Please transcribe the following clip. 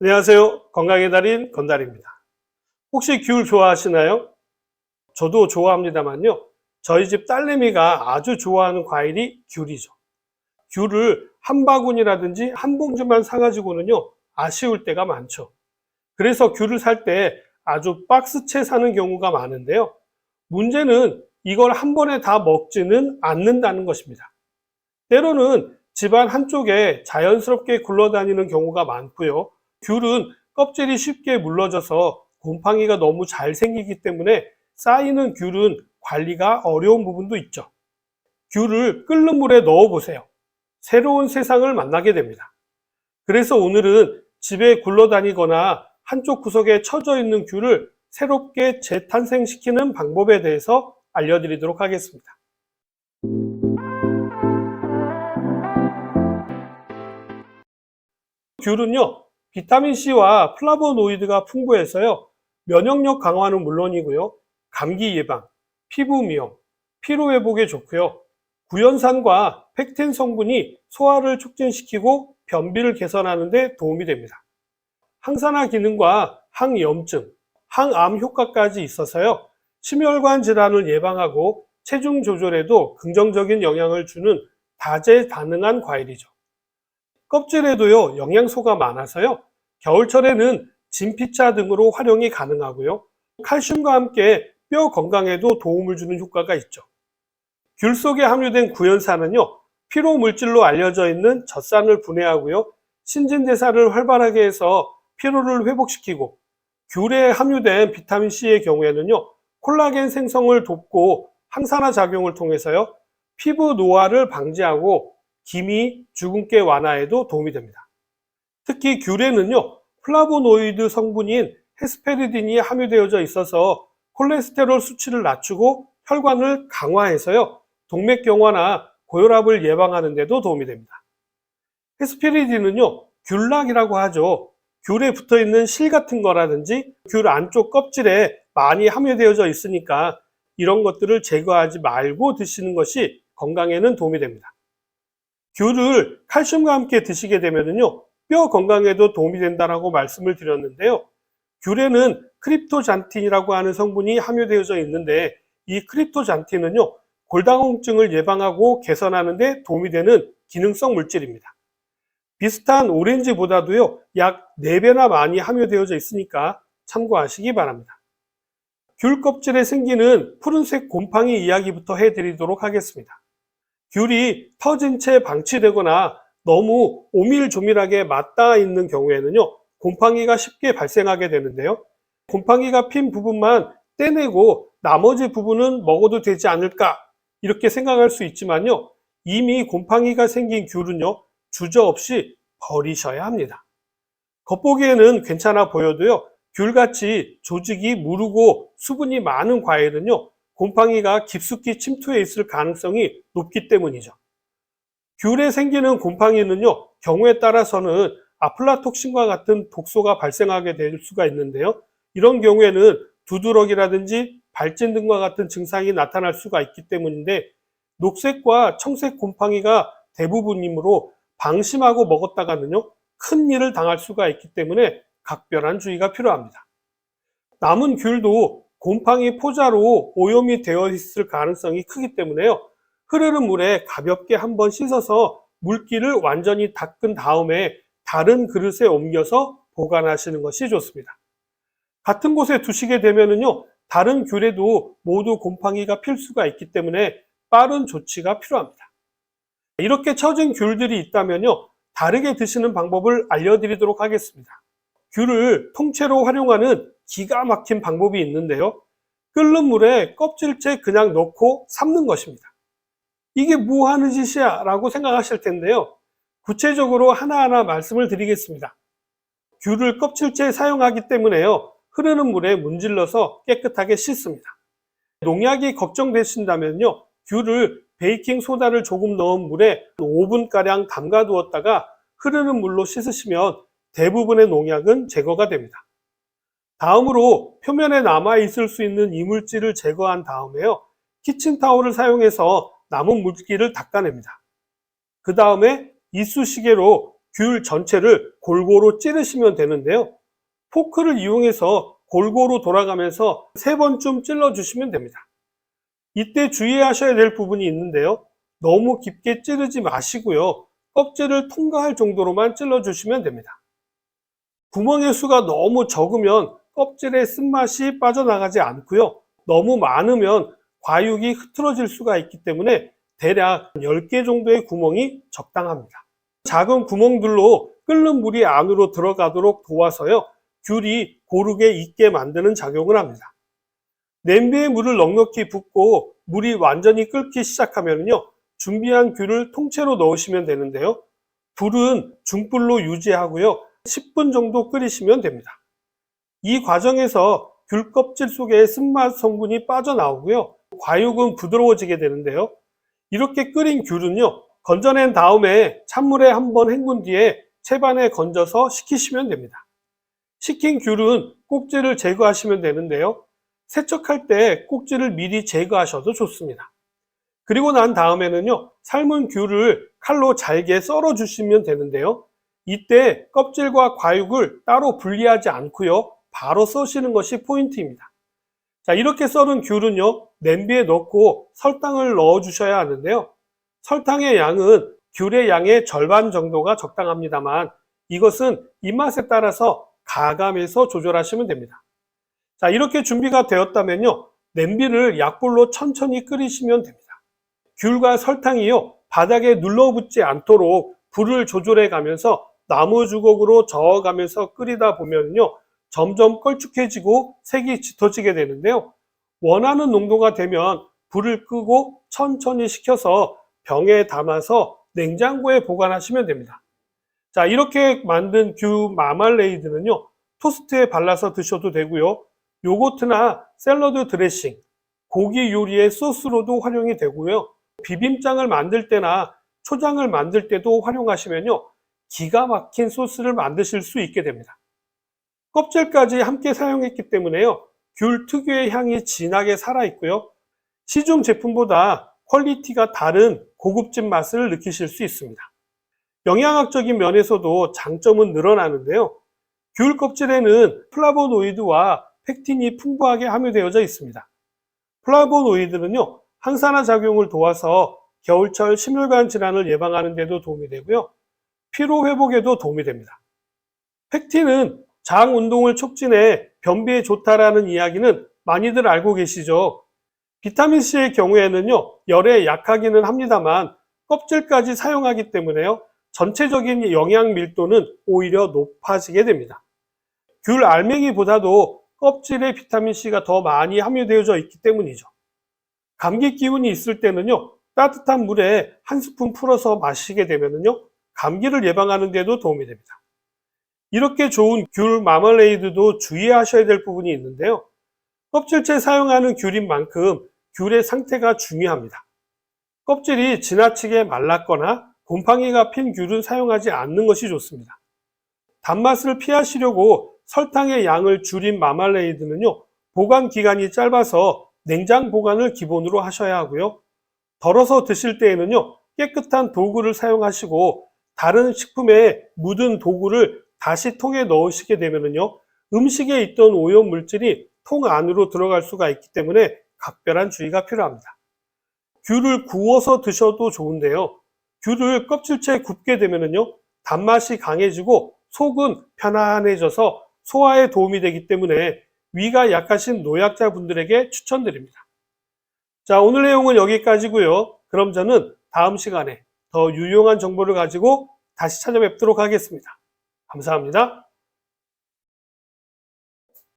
안녕하세요. 건강의 달인 건달입니다. 혹시 귤 좋아하시나요? 저도 좋아합니다만요. 저희 집 딸내미가 아주 좋아하는 과일이 귤이죠. 귤을 한 바구니라든지 한 봉지만 사가지고는요, 아쉬울 때가 많죠. 그래서 귤을 살 때 아주 박스채 사는 경우가 많은데요. 문제는 이걸 한 번에 다 먹지는 않는다는 것입니다. 때로는 집안 한쪽에 자연스럽게 굴러다니는 경우가 많고요. 귤은 껍질이 쉽게 물러져서 곰팡이가 너무 잘 생기기 때문에 쌓이는 귤은 관리가 어려운 부분도 있죠. 귤을 끓는 물에 넣어 보세요. 새로운 세상을 만나게 됩니다. 그래서 오늘은 집에 굴러다니거나 한쪽 구석에 처져 있는 귤을 새롭게 재탄생시키는 방법에 대해서 알려드리도록 하겠습니다. 귤은요, 비타민C와 플라보노이드가 풍부해서요, 면역력 강화는 물론이고요, 감기 예방, 피부 미용, 피로 회복에 좋고요, 구연산과 펙틴 성분이 소화를 촉진시키고 변비를 개선하는 데 도움이 됩니다. 항산화 기능과 항염증, 항암 효과까지 있어서요, 심혈관 질환을 예방하고 체중 조절에도 긍정적인 영향을 주는 다재다능한 과일이죠. 껍질에도요, 영양소가 많아서요, 겨울철에는 진피차 등으로 활용이 가능하고요, 칼슘과 함께 뼈 건강에도 도움을 주는 효과가 있죠. 귤 속에 함유된 구연산은요, 피로 물질로 알려져 있는 젖산을 분해하고요, 신진대사를 활발하게 해서 피로를 회복시키고, 귤에 함유된 비타민C의 경우에는요, 콜라겐 생성을 돕고 항산화 작용을 통해서요, 피부 노화를 방지하고 기미, 주근깨 완화에도 도움이 됩니다. 특히 귤에는요, 플라보노이드 성분인 헤스페리딘이 함유되어져 있어서 콜레스테롤 수치를 낮추고 혈관을 강화해서요, 동맥경화나 고혈압을 예방하는 데도 도움이 됩니다. 헤스페리딘은요, 귤락이라고 하죠. 귤에 붙어 있는 실 같은 거라든지 귤 안쪽 껍질에 많이 함유되어져 있으니까 이런 것들을 제거하지 말고 드시는 것이 건강에는 도움이 됩니다. 귤을 칼슘과 함께 드시게 되면요, 뼈 건강에도 도움이 된다고 말씀을 드렸는데요. 귤에는 크립토잔틴이라고 하는 성분이 함유되어져 있는데, 이 크립토잔틴은요, 골다공증을 예방하고 개선하는 데 도움이 되는 기능성 물질입니다. 비슷한 오렌지보다도요, 약 4배나 많이 함유되어져 있으니까 참고하시기 바랍니다. 귤 껍질에 생기는 푸른색 곰팡이 이야기부터 해드리도록 하겠습니다. 귤이 터진 채 방치되거나 너무 오밀조밀하게 맞닿아 있는 경우에는요, 곰팡이가 쉽게 발생하게 되는데요. 곰팡이가 핀 부분만 떼내고 나머지 부분은 먹어도 되지 않을까 이렇게 생각할 수 있지만요, 이미 곰팡이가 생긴 귤은요, 주저없이 버리셔야 합니다. 겉보기에는 괜찮아 보여도요, 귤같이 조직이 무르고 수분이 많은 과일은요, 곰팡이가 깊숙이 침투해 있을 가능성이 높기 때문이죠. 귤에 생기는 곰팡이는요, 경우에 따라서는 아플라톡신과 같은 독소가 발생하게 될 수가 있는데요. 이런 경우에는 두드러기라든지 발진 등과 같은 증상이 나타날 수가 있기 때문인데, 녹색과 청색 곰팡이가 대부분이므로 방심하고 먹었다가는요, 큰 일을 당할 수가 있기 때문에 각별한 주의가 필요합니다. 남은 귤도 곰팡이 포자로 오염이 되어 있을 가능성이 크기 때문에요, 흐르는 물에 가볍게 한번 씻어서 물기를 완전히 닦은 다음에 다른 그릇에 옮겨서 보관하시는 것이 좋습니다. 같은 곳에 두시게 되면요, 다른 귤에도 모두 곰팡이가 필 수가 있기 때문에 빠른 조치가 필요합니다. 이렇게 처진 귤들이 있다면요, 다르게 드시는 방법을 알려드리도록 하겠습니다. 귤을 통째로 활용하는 기가 막힌 방법이 있는데요, 끓는 물에 껍질째 그냥 넣고 삶는 것입니다. 이게 뭐 하는 짓이야 라고 생각하실 텐데요, 구체적으로 하나하나 말씀을 드리겠습니다. 귤을 껍질째 사용하기 때문에요, 흐르는 물에 문질러서 깨끗하게 씻습니다. 농약이 걱정되신다면요, 귤을 베이킹 소다를 조금 넣은 물에 5분가량 담가 두었다가 흐르는 물로 씻으시면 대부분의 농약은 제거가 됩니다. 다음으로 표면에 남아 있을 수 있는 이물질을 제거한 다음에요, 키친타올을 사용해서 남은 물기를 닦아냅니다. 그 다음에 이쑤시개로 귤 전체를 골고루 찌르시면 되는데요. 포크를 이용해서 골고루 돌아가면서 3번쯤 찔러주시면 됩니다. 이때 주의하셔야 될 부분이 있는데요. 너무 깊게 찌르지 마시고요. 껍질을 통과할 정도로만 찔러주시면 됩니다. 구멍의 수가 너무 적으면 껍질의 쓴맛이 빠져나가지 않고요. 너무 많으면 과육이 흐트러질 수가 있기 때문에 대략 10개 정도의 구멍이 적당합니다. 작은 구멍들로 끓는 물이 안으로 들어가도록 도와서요. 귤이 고르게 익게 만드는 작용을 합니다. 냄비에 물을 넉넉히 붓고 물이 완전히 끓기 시작하면요. 준비한 귤을 통째로 넣으시면 되는데요. 불은 중불로 유지하고요. 10분 정도 끓이시면 됩니다. 이 과정에서 귤 껍질 속에 쓴맛 성분이 빠져나오고요. 과육은 부드러워지게 되는데요. 이렇게 끓인 귤은요. 건져낸 다음에 찬물에 한번 헹군 뒤에 채반에 건져서 식히시면 됩니다. 식힌 귤은 꼭지를 제거하시면 되는데요. 세척할 때 꼭지를 미리 제거하셔도 좋습니다. 그리고 난 다음에는요. 삶은 귤을 칼로 잘게 썰어 주시면 되는데요. 이때 껍질과 과육을 따로 분리하지 않고요. 바로 써시는 것이 포인트입니다. 자, 이렇게 썰은 귤은요. 냄비에 넣고 설탕을 넣어 주셔야 하는데요. 설탕의 양은 귤의 양의 절반 정도가 적당합니다만 이것은 입맛에 따라서 가감해서 조절하시면 됩니다. 자, 이렇게 준비가 되었다면요. 냄비를 약불로 천천히 끓이시면 됩니다. 귤과 설탕이요. 바닥에 눌러붙지 않도록 불을 조절해 가면서 나무 주걱으로 저어가면서 끓이다 보면요. 점점 걸쭉해지고 색이 짙어지게 되는데요. 원하는 농도가 되면 불을 끄고 천천히 식혀서 병에 담아서 냉장고에 보관하시면 됩니다. 자, 이렇게 만든 귤 마말레이드는요. 토스트에 발라서 드셔도 되고요. 요거트나 샐러드 드레싱, 고기 요리의 소스로도 활용이 되고요. 비빔장을 만들 때나 초장을 만들 때도 활용하시면요. 기가 막힌 소스를 만드실 수 있게 됩니다. 껍질까지 함께 사용했기 때문에요. 귤 특유의 향이 진하게 살아있고요. 시중 제품보다 퀄리티가 다른 고급진 맛을 느끼실 수 있습니다. 영양학적인 면에서도 장점은 늘어나는데요. 귤 껍질에는 플라보노이드와 펙틴이 풍부하게 함유되어져 있습니다. 플라보노이드는요, 항산화 작용을 도와서 겨울철 심혈관 질환을 예방하는 데도 도움이 되고요. 피로 회복에도 도움이 됩니다. 펙틴은 장 운동을 촉진해 변비에 좋다라는 이야기는 많이들 알고 계시죠? 비타민C의 경우에는요, 열에 약하기는 합니다만 껍질까지 사용하기 때문에요, 전체적인 영양 밀도는 오히려 높아지게 됩니다. 귤 알맹이보다도 껍질에 비타민C가 더 많이 함유되어져 있기 때문이죠. 감기 기운이 있을 때는요, 따뜻한 물에 한 스푼 풀어서 마시게 되면요, 감기를 예방하는 데도 도움이 됩니다. 이렇게 좋은 귤 마멀레이드도 주의하셔야 될 부분이 있는데요. 껍질째 사용하는 귤인 만큼 귤의 상태가 중요합니다. 껍질이 지나치게 말랐거나 곰팡이가 핀 귤은 사용하지 않는 것이 좋습니다. 단맛을 피하시려고 설탕의 양을 줄인 마말레이드는요, 보관 기간이 짧아서 냉장 보관을 기본으로 하셔야 하고요. 덜어서 드실 때에는요, 깨끗한 도구를 사용하시고 다른 식품에 묻은 도구를 다시 통에 넣으시게 되면요, 음식에 있던 오염 물질이 통 안으로 들어갈 수가 있기 때문에 각별한 주의가 필요합니다. 귤을 구워서 드셔도 좋은데요. 귤을 껍질째 굽게 되면요, 단맛이 강해지고 속은 편안해져서 소화에 도움이 되기 때문에 위가 약하신 노약자분들에게 추천드립니다. 자, 오늘 내용은 여기까지고요. 그럼 저는 다음 시간에 더 유용한 정보를 가지고 다시 찾아뵙도록 하겠습니다. 감사합니다.